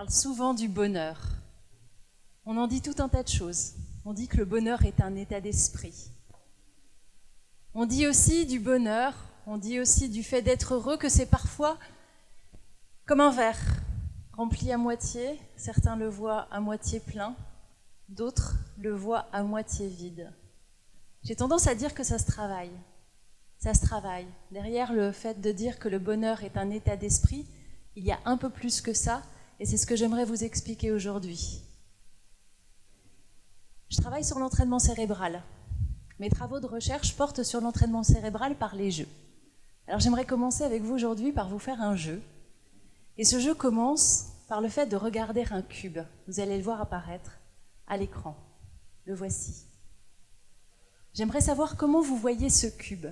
parle souvent du bonheur. On en dit tout un tas de choses. On dit que le bonheur est un état d'esprit. On dit aussi du bonheur, on dit aussi du fait d'être heureux que c'est parfois comme un verre, rempli à moitié. Certains le voient à moitié plein, d'autres le voient à moitié vide. J'ai tendance à dire que ça se travaille. Ça se travaille. Derrière le fait de dire que le bonheur est un état d'esprit, il y a un peu plus que ça, et c'est ce que j'aimerais vous expliquer aujourd'hui. Je travaille sur l'entraînement cérébral. Mes travaux de recherche portent sur l'entraînement cérébral par les jeux. Alors j'aimerais commencer avec vous aujourd'hui par vous faire un jeu. Et ce jeu commence par le fait de regarder un cube. Vous allez le voir apparaître à l'écran. Le voici. J'aimerais savoir comment vous voyez ce cube.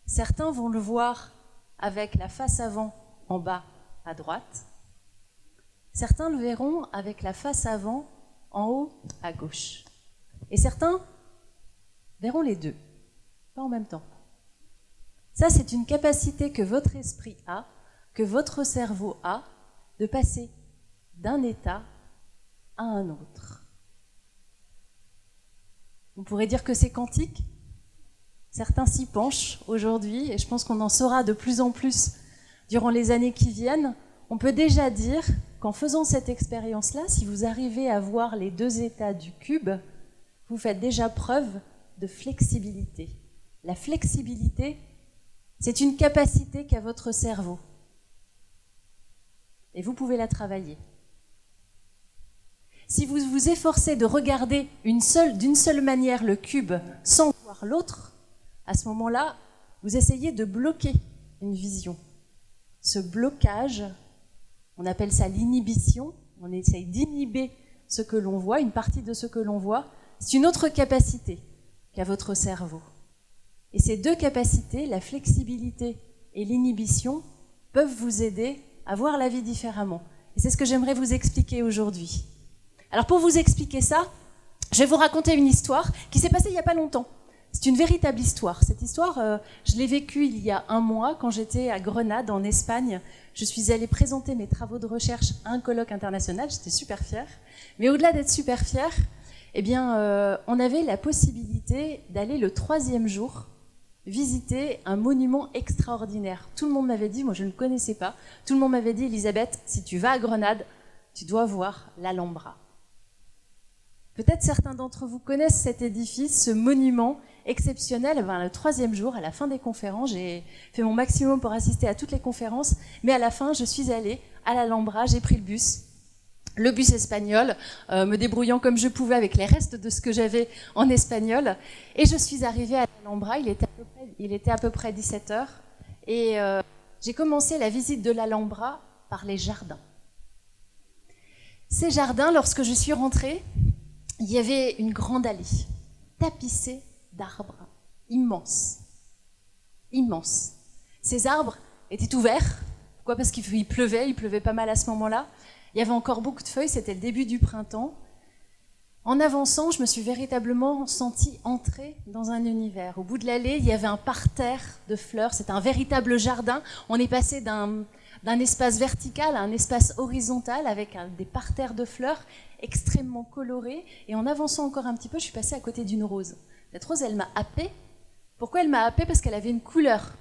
Certains vont le voir avec la face avant en bas à droite. Certains le verront avec la face avant en haut à gauche. Et certains verront les deux, pas en même temps. Ça, c'est une capacité que votre esprit a, que votre cerveau a, de passer d'un état à un autre. On pourrait dire que c'est quantique. Certains s'y penchent aujourd'hui, et je pense qu'on en saura de plus en plus durant les années qui viennent. On peut déjà dire qu'en faisant cette expérience-là, si vous arrivez à voir les deux états du cube, vous faites déjà preuve de flexibilité. La flexibilité, c'est une capacité qu'a votre cerveau. Et vous pouvez la travailler. Si vous vous efforcez de regarder d'une seule manière le cube sans voir l'autre, à ce moment-là, vous essayez de bloquer une vision. Ce blocage, on appelle ça l'inhibition, on essaye d'inhiber ce que l'on voit, une partie de ce que l'on voit, c'est une autre capacité qu'a votre cerveau. Et ces deux capacités, la flexibilité et l'inhibition, peuvent vous aider à voir la vie différemment. Et c'est ce que j'aimerais vous expliquer aujourd'hui. Alors pour vous expliquer ça, je vais vous raconter une histoire qui s'est passée il n'y a pas longtemps. C'est une véritable histoire. Cette histoire, je l'ai vécue il y a un mois quand j'étais à Grenade, en Espagne. Je suis allée présenter mes travaux de recherche à un colloque international. J'étais super fière. Mais au-delà d'être super fière, eh bien, on avait la possibilité d'aller le 3e jour visiter un monument extraordinaire. Tout le monde m'avait dit, moi je ne connaissais pas, tout le monde m'avait dit, Elisabeth, si tu vas à Grenade, tu dois voir l'Alhambra. Peut-être certains d'entre vous connaissent cet édifice, ce monument exceptionnel. Le 3e jour, à la fin des conférences, j'ai fait mon maximum pour assister à toutes les conférences, mais à la fin, je suis allée à l'Alhambra, j'ai pris le bus espagnol, me débrouillant comme je pouvais avec les restes de ce que j'avais en espagnol, et je suis arrivée à l'Alhambra, il était à peu près 17h, et j'ai commencé la visite de l'Alhambra par les jardins. Ces jardins, lorsque je suis rentrée, il y avait une grande allée, tapissée d'arbres, immenses. Immenses. Ces arbres étaient ouverts. Pourquoi ? Parce qu'il pleuvait pas mal à ce moment-là. Il y avait encore beaucoup de feuilles, c'était le début du printemps. En avançant, je me suis véritablement sentie entrer dans un univers. Au bout de l'allée, il y avait un parterre de fleurs, c'était un véritable jardin. On est passé d'un espace vertical à un espace horizontal avec des parterres de fleurs extrêmement colorés. Et en avançant encore un petit peu, je suis passée à côté d'une rose. Cette rose, elle m'a happée. Pourquoi elle m'a happée ? Parce qu'elle avait une couleur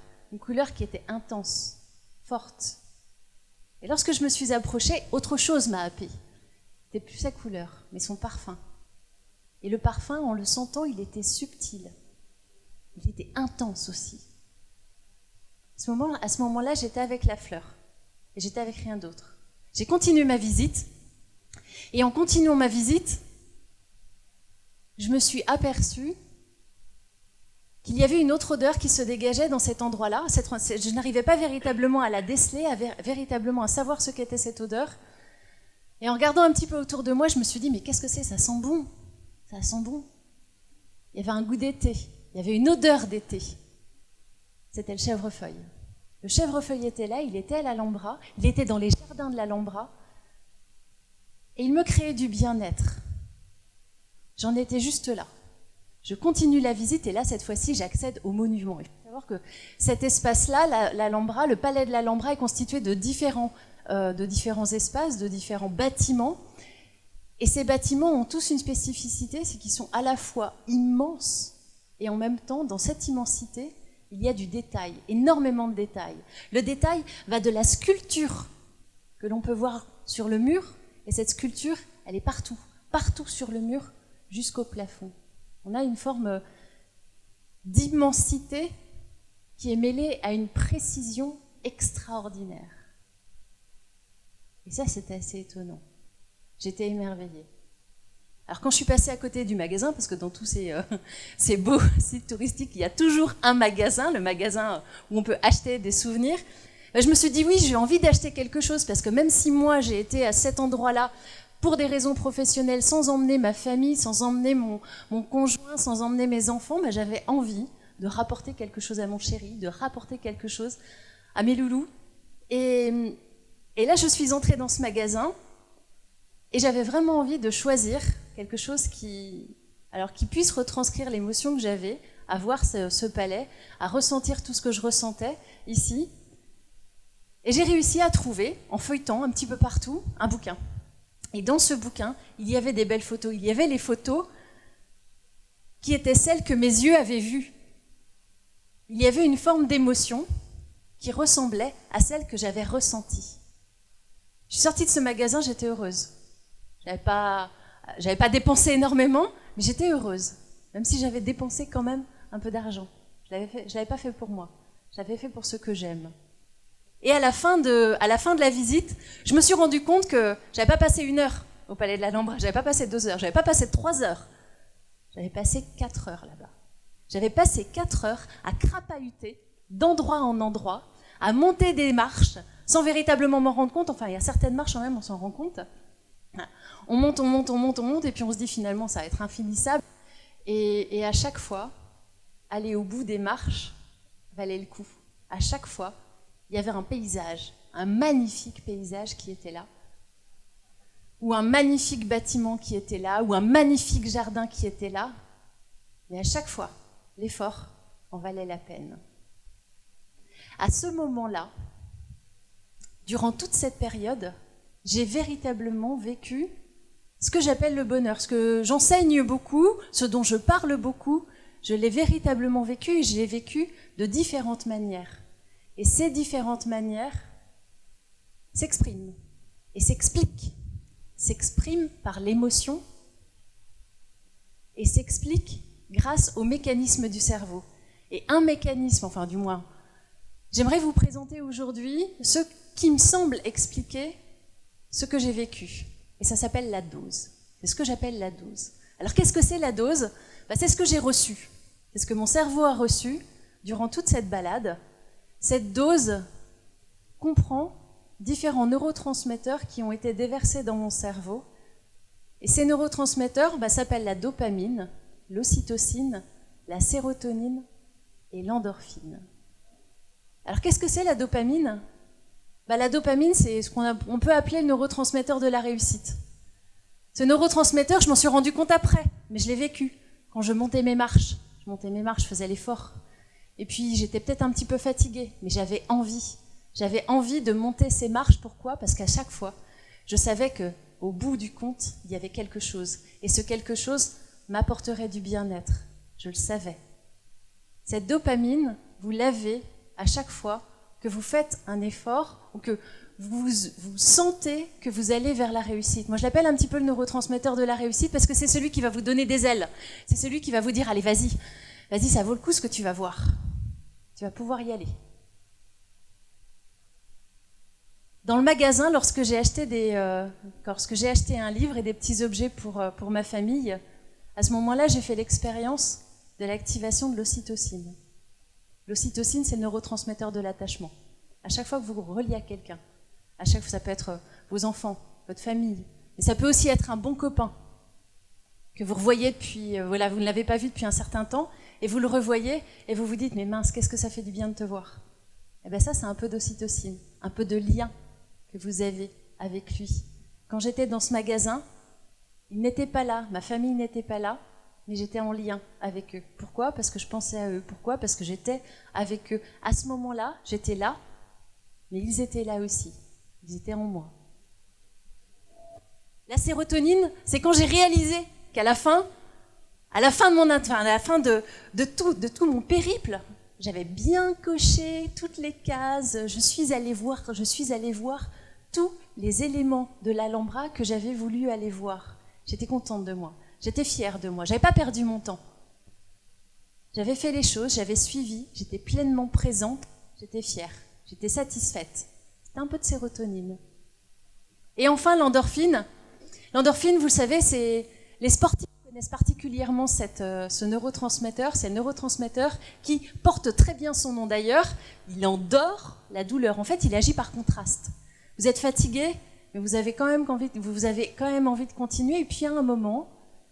qui était intense, forte. Et lorsque je me suis approchée, autre chose m'a happée. C'était plus sa couleur, mais son parfum. Et le parfum, en le sentant, il était subtil. Il était intense aussi. À ce moment-là, j'étais avec la fleur. Et j'étais avec rien d'autre. J'ai continué ma visite. Et en continuant ma visite, je me suis aperçue qu'il y avait une autre odeur qui se dégageait dans cet endroit-là. Je n'arrivais pas véritablement à la déceler, véritablement à savoir ce qu'était cette odeur. Et en regardant un petit peu autour de moi, je me suis dit, mais qu'est-ce que c'est ? Ça sent bon. Ça sent bon. Il y avait un goût d'été. Il y avait une odeur d'été. C'était le chèvrefeuille. Le chèvrefeuille était là, il était à l'Alhambra, il était dans les jardins de l'Alhambra. Et il me créait du bien-être. J'en étais juste là. Je continue la visite et là, cette fois-ci, j'accède au monument. Il faut savoir savoir que cet espace-là, l'Alhambra, le palais de l'Alhambra est constitué de différents espaces, de différents bâtiments. Et ces bâtiments ont tous une spécificité, c'est qu'ils sont à la fois immenses et en même temps, dans cette immensité, il y a du détail, énormément de détails. Le détail va de la sculpture que l'on peut voir sur le mur, et cette sculpture, elle est partout, partout sur le mur, jusqu'au plafond. On a une forme d'immensité qui est mêlée à une précision extraordinaire. Et ça, c'était assez étonnant. J'étais émerveillée. Alors quand je suis passée à côté du magasin, parce que dans tous ces beaux sites touristiques, il y a toujours un magasin, le magasin où on peut acheter des souvenirs, je me suis dit oui, j'ai envie d'acheter quelque chose, parce que même si moi j'ai été à cet endroit-là pour des raisons professionnelles, sans emmener ma famille, sans emmener mon conjoint, sans emmener mes enfants, j'avais envie de rapporter quelque chose à mon chéri, de rapporter quelque chose à mes loulous. Et là, je suis entrée dans ce magasin, et j'avais vraiment envie de choisir quelque chose qui puisse retranscrire l'émotion que j'avais à voir ce palais, à ressentir tout ce que je ressentais ici. Et j'ai réussi à trouver, en feuilletant un petit peu partout, un bouquin. Et dans ce bouquin, il y avait des belles photos. Il y avait les photos qui étaient celles que mes yeux avaient vues. Il y avait une forme d'émotion qui ressemblait à celle que j'avais ressentie. Je suis sortie de ce magasin, j'étais heureuse. J'avais pas dépensé énormément, mais j'étais heureuse, même si j'avais dépensé quand même un peu d'argent. Je l'avais pas fait pour moi, je l'avais fait pour ceux que j'aime. Et à la fin de la visite, je me suis rendu compte que j'avais pas passé 1 heure au Palais de l'Alhambra, j'avais pas passé 2 heures, j'avais pas passé 3 heures, j'avais passé 4 heures là-bas. J'avais passé 4 heures à crapahuter d'endroit en endroit, à monter des marches, sans véritablement m'en rendre compte. Enfin, il y a certaines marches quand même, on s'en rend compte. On monte, et puis on se dit finalement ça va être infinissable. Et à chaque fois, aller au bout des marches valait le coup. À chaque fois, il y avait un paysage, un magnifique paysage qui était là, ou un magnifique bâtiment qui était là, ou un magnifique jardin qui était là. Mais à chaque fois, l'effort en valait la peine. À ce moment-là, durant toute cette période, j'ai véritablement vécu ce que j'appelle le bonheur, ce que j'enseigne beaucoup, ce dont je parle beaucoup, je l'ai véritablement vécu et je l'ai vécu de différentes manières. Et ces différentes manières s'expriment et s'expliquent. S'expriment par l'émotion et s'expliquent grâce au mécanisme du cerveau. Et un mécanisme, enfin du moins, j'aimerais vous présenter aujourd'hui ce qui me semble expliquer ce que j'ai vécu. Et ça s'appelle la dose. C'est ce que j'appelle la dose. Alors qu'est-ce que c'est la dose ? C'est ce que j'ai reçu. C'est ce que mon cerveau a reçu durant toute cette balade. Cette dose comprend différents neurotransmetteurs qui ont été déversés dans mon cerveau. Et ces neurotransmetteurs s'appellent la dopamine, l'ocytocine, la sérotonine et l'endorphine. Alors qu'est-ce que c'est la dopamine ? La dopamine, c'est ce qu'on peut appeler le neurotransmetteur de la réussite. Ce neurotransmetteur, je m'en suis rendu compte après, mais je l'ai vécu. Quand je montais mes marches, je faisais l'effort. Et puis j'étais peut-être un petit peu fatiguée, mais j'avais envie. J'avais envie de monter ces marches. Pourquoi ? Parce qu'à chaque fois, je savais qu'au bout du compte, il y avait quelque chose. Et ce quelque chose m'apporterait du bien-être. Je le savais. Cette dopamine, vous l'avez à chaque fois que vous faites un effort ou que vous sentez que vous allez vers la réussite. Moi, je l'appelle un petit peu le neurotransmetteur de la réussite parce que c'est celui qui va vous donner des ailes. C'est celui qui va vous dire, allez, vas-y, ça vaut le coup ce que tu vas voir. Tu vas pouvoir y aller. Dans le magasin, lorsque j'ai acheté un livre et des petits objets pour ma famille, à ce moment-là, j'ai fait l'expérience de l'activation de l'ocytocine. L'ocytocine, c'est le neurotransmetteur de l'attachement. À chaque fois que vous reliez à quelqu'un, à chaque fois, ça peut être vos enfants, votre famille, mais ça peut aussi être un bon copain que vous revoyez depuis, vous ne l'avez pas vu depuis un certain temps, et vous le revoyez, et vous vous dites, mais mince, qu'est-ce que ça fait du bien de te voir ? Eh bien ça, c'est un peu d'ocytocine, un peu de lien que vous avez avec lui. Quand j'étais dans ce magasin, il n'était pas là, ma famille n'était pas là, mais j'étais en lien avec eux. Pourquoi? Parce que je pensais à eux. Pourquoi? Parce que j'étais avec eux. À ce moment-là, j'étais là, mais ils étaient là aussi. Ils étaient en moi. La sérotonine, c'est quand j'ai réalisé qu'à la fin, de tout mon périple, j'avais bien coché toutes les cases. Je suis allée voir tous les éléments de l'Alhambra que j'avais voulu aller voir. J'étais contente de moi. J'étais fière de moi. J'avais pas perdu mon temps. J'avais fait les choses, j'avais suivi, j'étais pleinement présente, j'étais fière, j'étais satisfaite. C'était un peu de sérotonine. Et enfin, l'endorphine. L'endorphine, vous le savez, c'est les sportifs connaissent particulièrement ce neurotransmetteur. C'est le neurotransmetteur qui porte très bien son nom d'ailleurs. Il endort la douleur. En fait, il agit par contraste. Vous êtes fatigué, mais vous avez quand même envie de continuer. Et puis à un moment,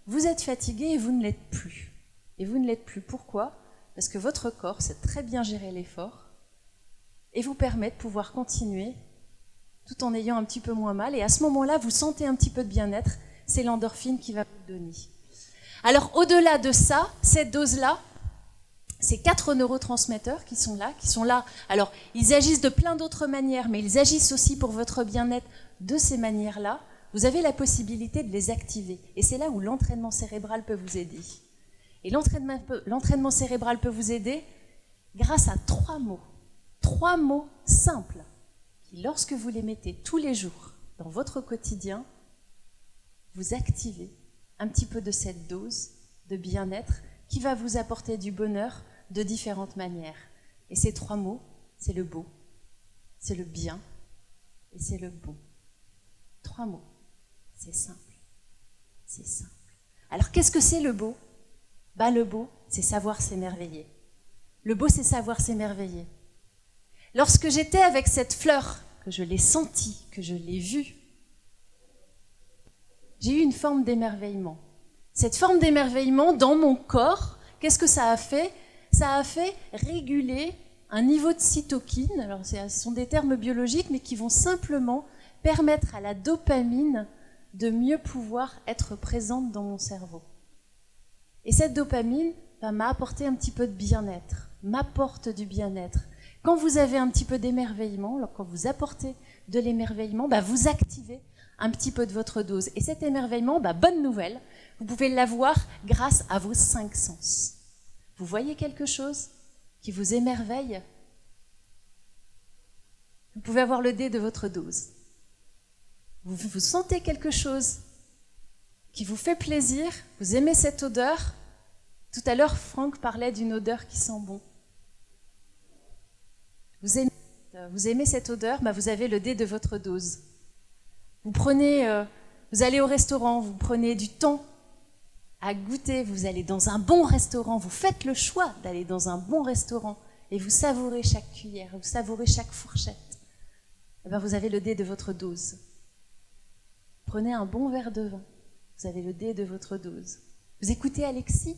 vous êtes fatigué et vous ne l'êtes plus. Et vous ne l'êtes plus. Pourquoi? Parce que votre corps sait très bien gérer l'effort et vous permet de pouvoir continuer tout en ayant un petit peu moins mal. Et à ce moment-là, vous sentez un petit peu de bien-être. C'est l'endorphine qui va vous le donner. Alors, au-delà de ça, cette dose-là, ces 4 neurotransmetteurs qui sont là. Alors, ils agissent de plein d'autres manières, mais ils agissent aussi pour votre bien-être de ces manières-là. Vous avez la possibilité de les activer. Et c'est là où l'entraînement cérébral peut vous aider. Et l'entraînement cérébral peut vous aider grâce à 3 mots. 3 mots simples qui, lorsque vous les mettez tous les jours dans votre quotidien, vous activez un petit peu de cette dose de bien-être qui va vous apporter du bonheur de différentes manières. Et ces 3 mots, c'est le beau, c'est le bien et c'est le bon. 3 mots, c'est simple, c'est simple. Alors qu'est-ce que c'est le beau? Le beau, c'est savoir s'émerveiller. Le beau, c'est savoir s'émerveiller. Lorsque j'étais avec cette fleur, que je l'ai sentie, que je l'ai vue, j'ai eu une forme d'émerveillement. Cette forme d'émerveillement dans mon corps, qu'est-ce que ça a fait? Ça a fait réguler un niveau de cytokine. Alors, ce sont des termes biologiques, mais qui vont simplement permettre à la dopamine de mieux pouvoir être présente dans mon cerveau. Et cette dopamine m'a apporté un petit peu de bien-être, m'apporte du bien-être. Quand vous avez un petit peu d'émerveillement, quand vous apportez de l'émerveillement, vous activez un petit peu de votre dose. Et cet émerveillement, bonne nouvelle, vous pouvez l'avoir grâce à vos 5 sens. Vous voyez quelque chose qui vous émerveille? Vous pouvez avoir le dé de votre dose. Vous sentez quelque chose qui vous fait plaisir, vous aimez cette odeur. Tout à l'heure, Franck parlait d'une odeur qui sent bon. Vous aimez cette odeur, vous avez le dé de votre dose. Vous allez au restaurant, vous prenez du temps à goûter, vous allez dans un bon restaurant, vous faites le choix d'aller dans un bon restaurant et vous savourez chaque cuillère, vous savourez chaque fourchette. Vous avez le dé de votre dose. Prenez un bon verre de vin, vous avez le dé de votre dose. Vous écoutez Alexis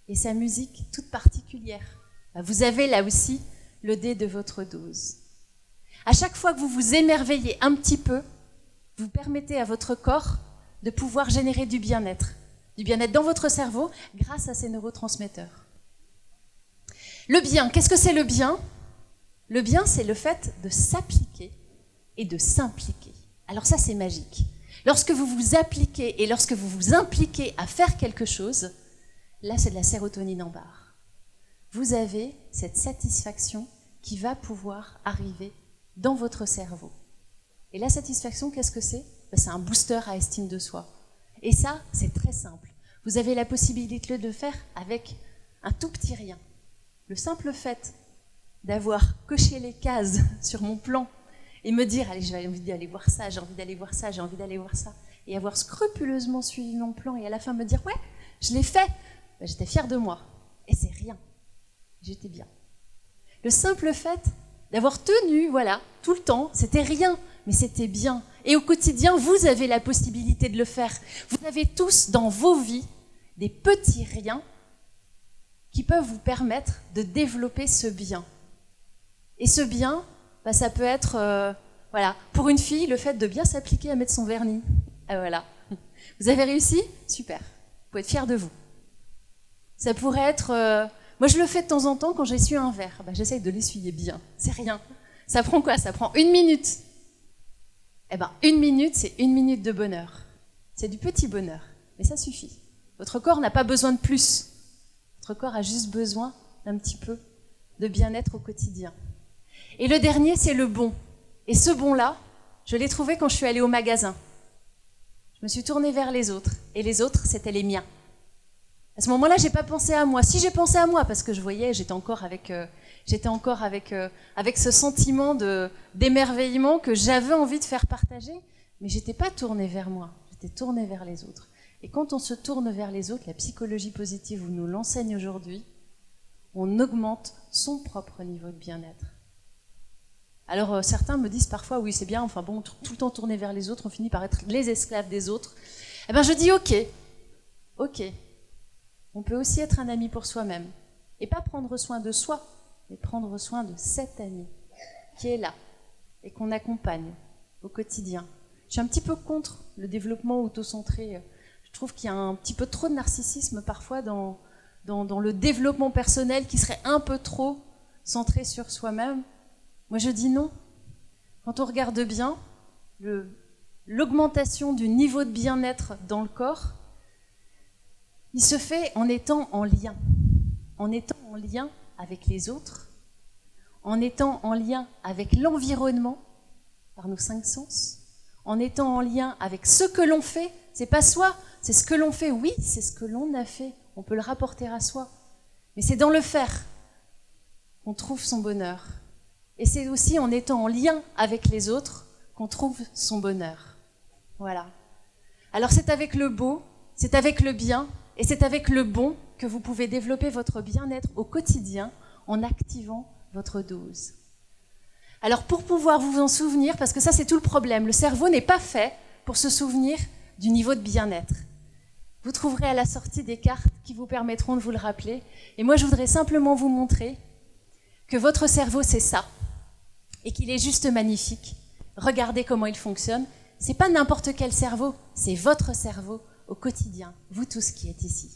et sa musique toute particulière. Vous avez là aussi le dé de votre dose. À chaque fois que vous vous émerveillez un petit peu, vous permettez à votre corps de pouvoir générer du bien-être dans votre cerveau grâce à ces neurotransmetteurs. Le bien, qu'est-ce que c'est le bien? Le bien, c'est le fait de s'appliquer et de s'impliquer. Alors ça, c'est magique. Lorsque vous vous appliquez et lorsque vous vous impliquez à faire quelque chose, là, c'est de la sérotonine en barre. Vous avez cette satisfaction qui va pouvoir arriver dans votre cerveau. Et la satisfaction, qu'est-ce que c'est? C'est un booster à estime de soi. Et ça, c'est très simple. Vous avez la possibilité de le faire avec un tout petit rien. Le simple fait d'avoir coché les cases sur mon plan et me dire, allez, j'ai envie d'aller voir ça, j'ai envie d'aller voir ça, j'ai envie d'aller voir ça, et avoir scrupuleusement suivi mon plan et à la fin me dire, ouais, je l'ai fait, j'étais fière de moi. Et c'est rien. J'étais bien. Le simple fait d'avoir tenu, tout le temps, c'était rien, mais c'était bien. Et au quotidien, vous avez la possibilité de le faire. Vous avez tous dans vos vies des petits riens qui peuvent vous permettre de développer ce bien. Et ce bien, ça peut être, pour une fille, le fait de bien s'appliquer à mettre son vernis. Vous avez réussi? Super. pouvez être fiers de vous. Ça pourrait être... moi, je le fais de temps en temps quand j'essuie un verre. J'essaye de l'essuyer bien. C'est rien. Ça prend quoi? Ça prend 1 minute. Eh bien, 1 minute, c'est 1 minute de bonheur. C'est du petit bonheur, mais ça suffit. Votre corps n'a pas besoin de plus. Votre corps a juste besoin d'un petit peu de bien-être au quotidien. Et le dernier, c'est le bon. Et ce bon-là, je l'ai trouvé quand je suis allée au magasin. Je me suis tournée vers les autres. Et les autres, c'était les miens. À ce moment-là, j'ai pas pensé à moi. Si, j'ai pensé à moi, parce que je voyais, j'étais encore avec ce sentiment d'émerveillement que j'avais envie de faire partager, mais j'étais pas tournée vers moi, j'étais tournée vers les autres. Et quand on se tourne vers les autres, la psychologie positive nous l'enseigne aujourd'hui, on augmente son propre niveau de bien-être. Alors certains me disent parfois, oui c'est bien, enfin bon, tout le temps tourner vers les autres, on finit par être les esclaves des autres. Eh bien je dis ok, on peut aussi être un ami pour soi-même, et pas prendre soin de soi, mais prendre soin de cet ami qui est là et qu'on accompagne au quotidien. Je suis un petit peu contre le développement autocentré. Je trouve qu'il y a un petit peu trop de narcissisme parfois dans le développement personnel qui serait un peu trop centré sur soi-même. Moi je dis non. Quand on regarde bien, l'augmentation du niveau de bien-être dans le corps, il se fait en étant en lien avec les autres, en étant en lien avec l'environnement, par nos 5 sens, en étant en lien avec ce que l'on fait. C'est pas soi, c'est ce que l'on fait. Oui, c'est ce que l'on a fait. On peut le rapporter à soi. Mais c'est dans le faire qu'on trouve son bonheur. Et c'est aussi en étant en lien avec les autres qu'on trouve son bonheur. Voilà. Alors c'est avec le beau, c'est avec le bien, et c'est avec le bon que vous pouvez développer votre bien-être au quotidien en activant votre dose. Alors pour pouvoir vous en souvenir, parce que ça c'est tout le problème, le cerveau n'est pas fait pour se souvenir du niveau de bien-être. Vous trouverez à la sortie des cartes qui vous permettront de vous le rappeler. Et moi je voudrais simplement vous montrer que votre cerveau c'est ça, et qu'il est juste magnifique. Regardez comment il fonctionne. C'est pas n'importe quel cerveau, c'est votre cerveau au quotidien, vous tous qui êtes ici.